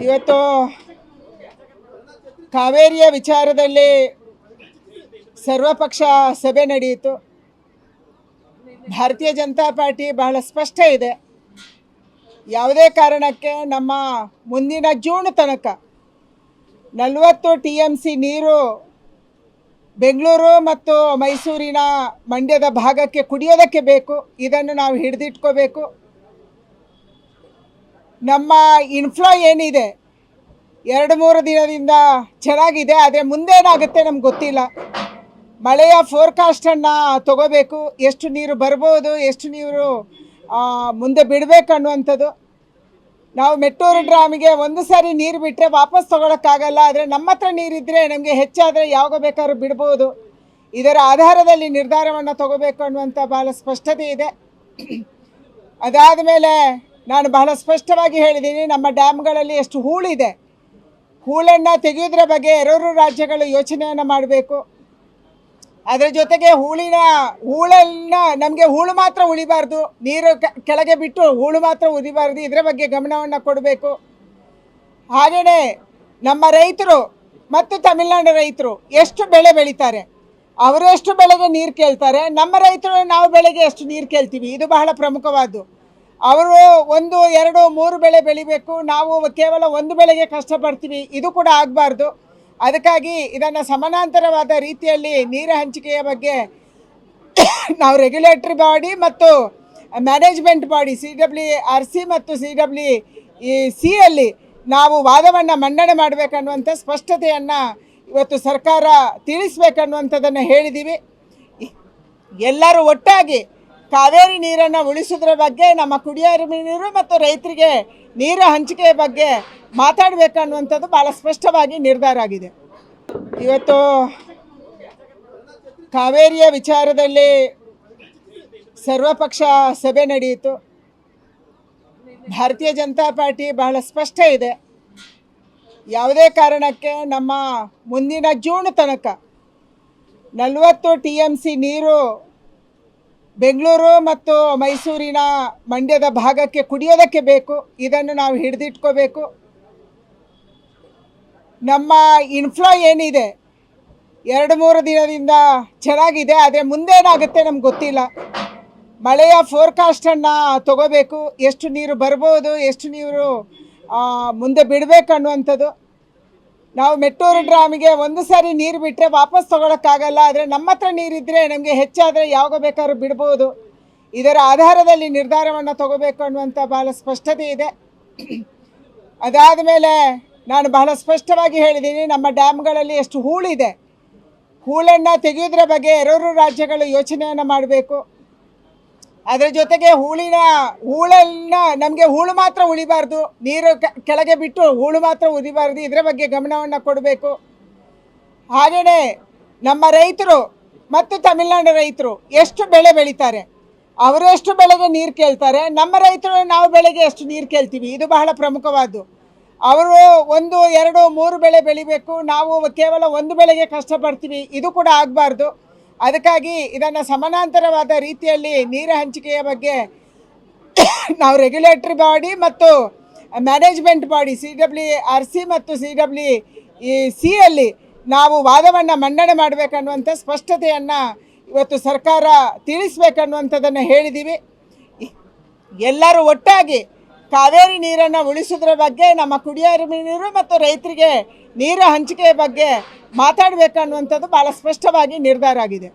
ಇವತ್ತು ಕಾವೇರಿಯ ವಿಚಾರದಲ್ಲಿ ಸರ್ವಪಕ್ಷ ಸಭೆ ನಡೆಯಿತು. ಭಾರತೀಯ ಜನತಾ ಪಾರ್ಟಿ ಬಹಳ ಸ್ಪಷ್ಟ ಇದೆ. ಯಾವುದೇ ಕಾರಣಕ್ಕೆ ನಮ್ಮ ಮುಂದಿನ ಜೂನ್ ತನಕ 40 TMC ನೀರು ಬೆಂಗಳೂರು ಮತ್ತು ಮೈಸೂರಿನ ಮಂಡ್ಯದ ಭಾಗಕ್ಕೆ ಕುಡಿಯೋದಕ್ಕೆ ಬೇಕು. ಇದನ್ನು ನಾವು ಹಿಡಿದಿಟ್ಕೋಬೇಕು. ನಮ್ಮ ಇನ್ಫ್ಲೋ ಏನಿದೆ 2-3 ದಿನದಿಂದ ಚೆನ್ನಾಗಿದೆ, ಆದರೆ ಮುಂದೇನಾಗುತ್ತೆ ನಮ್ಗೆ ಗೊತ್ತಿಲ್ಲ. ಮಳೆಯ ಫೋರ್ಕಾಸ್ಟನ್ನು ತಗೋಬೇಕು, ಎಷ್ಟು ನೀರು ಬರ್ಬೋದು, ಎಷ್ಟು ನೀರು ಮುಂದೆ ಬಿಡಬೇಕು ಅನ್ನುವಂಥದ್ದು. ನಾವು ಮೆಟ್ಟೂರು ಡ್ಯಾಮಿಗೆ ಒಂದು ಸಾರಿ ನೀರು ಬಿಟ್ಟರೆ ವಾಪಸ್ ತೊಗೊಳಕ್ಕಾಗಲ್ಲ. ಆದರೆ ನಮ್ಮ ಹತ್ರ ನೀರಿದ್ದರೆ ನಮಗೆ ಹೆಚ್ಚಾದರೆ ಯಾವಾಗ ಬೇಕಾದ್ರೂ ಬಿಡ್ಬೋದು. ಇದರ ಆಧಾರದಲ್ಲಿ ನಿರ್ಧಾರವನ್ನು ತಗೋಬೇಕು ಅನ್ನುವಂಥ ಭಾಳ ಸ್ಪಷ್ಟತೆ ಇದೆ. ಅದಾದ ಮೇಲೆ ನಾನು ಬಹಳ ಸ್ಪಷ್ಟವಾಗಿ ಹೇಳಿದ್ದೀನಿ, ನಮ್ಮ ಡ್ಯಾಮ್ಗಳಲ್ಲಿ ಎಷ್ಟು ಹೂಳಿದೆ, ಹೂಳನ್ನು ತೆಗೆಯೋದ್ರ ಬಗ್ಗೆ ಎರಡೂ ರಾಜ್ಯಗಳು ಯೋಚನೆಯನ್ನು ಮಾಡಬೇಕು. ಅದರ ಜೊತೆಗೆ ಹೂಳನ್ನು ನಮಗೆ ಹೂಳು ಮಾತ್ರ ಉಳಿಬಾರ್ದು, ನೀರು ಕೆಳಗೆ ಬಿಟ್ಟು ಹೂಳು ಮಾತ್ರ ಉಳಿಬಾರ್ದು, ಇದರ ಬಗ್ಗೆ ಗಮನವನ್ನು ಕೊಡಬೇಕು. ಹಾಗೆಯೇ ನಮ್ಮ ರೈತರು ಮತ್ತು ತಮಿಳುನಾಡು ರೈತರು ಎಷ್ಟು ಬೆಳೆ ಬೆಳೀತಾರೆ, ಅವರು ಎಷ್ಟು ಬೆಳೆಗೆ ನೀರು ಕೇಳ್ತಾರೆ, ನಮ್ಮ ರೈತರು ನಾವು ಬೆಳೆಗೆ ಎಷ್ಟು ನೀರು ಕೇಳ್ತೀವಿ, ಇದು ಬಹಳ ಪ್ರಮುಖವಾದ್ದು. ಅವರು 1, 2, 3 ಬೆಳೆ ಬೆಳಿಬೇಕು, ನಾವು ಕೇವಲ ಒಂದು ಬೆಳೆಗೆ ಕಷ್ಟಪಡ್ತೀವಿ, ಇದು ಕೂಡ ಆಗಬಾರ್ದು. ಅದಕ್ಕಾಗಿ ಇದನ್ನು ಸಮಾನಾಂತರವಾದ ರೀತಿಯಲ್ಲಿ ನೀರು ಹಂಚಿಕೆಯ ಬಗ್ಗೆ ನಾವು ರೆಗ್ಯುಲೇಟರಿ ಬಾಡಿ ಮತ್ತು ಮ್ಯಾನೇಜ್ಮೆಂಟ್ ಬಾಡಿ CWRC ಮತ್ತು CWC ಯಲ್ಲಿ ನಾವು ವಾದವನ್ನು ಮಂಡನೆ ಮಾಡಬೇಕನ್ನುವಂಥ ಸ್ಪಷ್ಟತೆಯನ್ನು ಇವತ್ತು ಸರ್ಕಾರ ತಿಳಿಸ್ಬೇಕನ್ನುವಂಥದ್ದನ್ನು ಹೇಳಿದ್ದೀವಿ. ಎಲ್ಲರೂ ಒಟ್ಟಾಗಿ ಕಾವೇರಿ ನೀರನ್ನು ಉಳಿಸೋದ್ರ ಬಗ್ಗೆ, ನಮ್ಮ ಕುಡಿಯೋ ನೀರು ಮತ್ತು ರೈತರಿಗೆ ನೀರು ಹಂಚಿಕೆಯ ಬಗ್ಗೆ ಮಾತಾಡಬೇಕನ್ನುವಂಥದ್ದು ಭಾಳ ಸ್ಪಷ್ಟವಾಗಿ ನಿರ್ಧಾರ ಆಗಿದೆ. ಇವತ್ತು ಕಾವೇರಿಯ ವಿಚಾರದಲ್ಲಿ ಸರ್ವಪಕ್ಷ ಸಭೆ ನಡೆಯಿತು. ಭಾರತೀಯ ಜನತಾ ಪಾರ್ಟಿ ಬಹಳ ಸ್ಪಷ್ಟ ಇದೆ. ಯಾವುದೇ ಕಾರಣಕ್ಕೆ ನಮ್ಮ ಮುಂದಿನ ಜೂನ್ ತನಕ 40 TMC ನೀರು ಬೆಂಗಳೂರು ಮತ್ತು ಮೈಸೂರಿನ ಮಂಡ್ಯದ ಭಾಗಕ್ಕೆ ಕುಡಿಯೋದಕ್ಕೆ ಬೇಕು. ಇದನ್ನು ನಾವು ಹಿಡಿದಿಟ್ಕೋಬೇಕು. ನಮ್ಮ ಇನ್ಫ್ಲೋ ಏನಿದೆ 2-3 ದಿನದಿಂದ ಚೆನ್ನಾಗಿದೆ, ಆದರೆ ಮುಂದೇನಾಗುತ್ತೆ ನಮ್ಗೆ ಗೊತ್ತಿಲ್ಲ. ಮಳೆಯ ಫೋರ್ಕಾಸ್ಟನ್ನು ತಗೋಬೇಕು, ಎಷ್ಟು ನೀರು ಬರ್ಬೋದು, ಎಷ್ಟು ನೀರು ಮುಂದೆ ಬಿಡಬೇಕು ಅನ್ನುವಂಥದ್ದು. ನಾವು ಮೆಟ್ಟೂರು ಡ್ಯಾಮಿಗೆ ಒಂದು ಸಾರಿ ನೀರು ಬಿಟ್ಟರೆ ವಾಪಸ್ ತೊಗೊಳಕ್ಕಾಗಲ್ಲ. ಆದರೆ ನಮ್ಮ ಹತ್ರ ನೀರಿದ್ದರೆ ನಮಗೆ ಹೆಚ್ಚಾದರೆ ಯಾವಾಗ ಬೇಕಾದ್ರೂ ಬಿಡ್ಬೋದು. ಇದರ ಆಧಾರದಲ್ಲಿ ನಿರ್ಧಾರವನ್ನು ತಗೋಬೇಕು ಅನ್ನುವಂಥ ಭಾಳ ಸ್ಪಷ್ಟತೆ ಇದೆ. ಅದಾದ ಮೇಲೆ ನಾನು ಬಹಳ ಸ್ಪಷ್ಟವಾಗಿ ಹೇಳಿದ್ದೀನಿ, ನಮ್ಮ ಡ್ಯಾಮ್ಗಳಲ್ಲಿ ಎಷ್ಟು ಹೂಳಿದೆ, ಹೂಳನ್ನು ತೆಗೆಯೋದ್ರ ಬಗ್ಗೆ ಎರಡೂ ರಾಜ್ಯಗಳು ಯೋಚನೆಯನ್ನು ಮಾಡಬೇಕು. ಅದರ ಜೊತೆಗೆ ಹೂಳನ್ನು ನಮಗೆ ಹೂಳು ಮಾತ್ರ ಉಳಿಬಾರ್ದು, ನೀರು ಕೆಳಗೆ ಬಿಟ್ಟು ಹೂಳು ಮಾತ್ರ ಉಳಿಬಾರ್ದು, ಇದರ ಬಗ್ಗೆ ಗಮನವನ್ನು ಕೊಡಬೇಕು. ಹಾಗೆಯೇ ನಮ್ಮ ರೈತರು ಮತ್ತು ತಮಿಳುನಾಡು ರೈತರು ಎಷ್ಟು ಬೆಳೆ ಬೆಳೀತಾರೆ, ಅವರು ಎಷ್ಟು ಬೆಳೆಗೆ ನೀರು ಕೇಳ್ತಾರೆ, ನಮ್ಮ ರೈತರು ನಾವು ಬೆಳೆಗೆ ಎಷ್ಟು ನೀರು ಕೇಳ್ತೀವಿ, ಇದು ಬಹಳ ಪ್ರಮುಖವಾದ್ದು. ಅವರು 1, 2, 3 ಬೆಳೆ ಬೆಳಿಬೇಕು, ನಾವು ಕೇವಲ ಒಂದು ಬೆಳೆಗೆ ಕಷ್ಟಪಡ್ತೀವಿ, ಇದು ಕೂಡ ಆಗಬಾರ್ದು. ಅದಕ್ಕಾಗಿ ಇದನ್ನು ಸಮಾನಾಂತರವಾದ ರೀತಿಯಲ್ಲಿ ನೀರು ಹಂಚಿಕೆಯ ಬಗ್ಗೆ ನಾವು ರೆಗ್ಯುಲೇಟರಿ ಬಾಡಿ ಮತ್ತು ಮ್ಯಾನೇಜ್ಮೆಂಟ್ ಬಾಡಿ CWRC ಮತ್ತು CWC ಯಲ್ಲಿ ನಾವು ವಾದವನ್ನು ಮಂಡನೆ ಮಾಡಬೇಕನ್ನುವಂಥ ಸ್ಪಷ್ಟತೆಯನ್ನು ಇವತ್ತು ಸರ್ಕಾರ ತಿಳಿಸ್ಬೇಕನ್ನುವಂಥದ್ದನ್ನು ಹೇಳಿದ್ದೀವಿ. ಎಲ್ಲರೂ ಒಟ್ಟಾಗಿ ಕಾವೇರಿ ನೀರನ್ನು ಉಳಿಸೋದ್ರ ಬಗ್ಗೆ, ನಮ್ಮ ಕುಡಿಯೋ ನೀರು ಮತ್ತು ರೈತರಿಗೆ ನೀರು ಹಂಚಿಕೆಯ ಬಗ್ಗೆ ಮಾತಾಡಬೇಕನ್ನುವಂಥದ್ದು ಭಾಳ ಸ್ಪಷ್ಟವಾಗಿ ನಿರ್ಧಾರ ಆಗಿದೆ.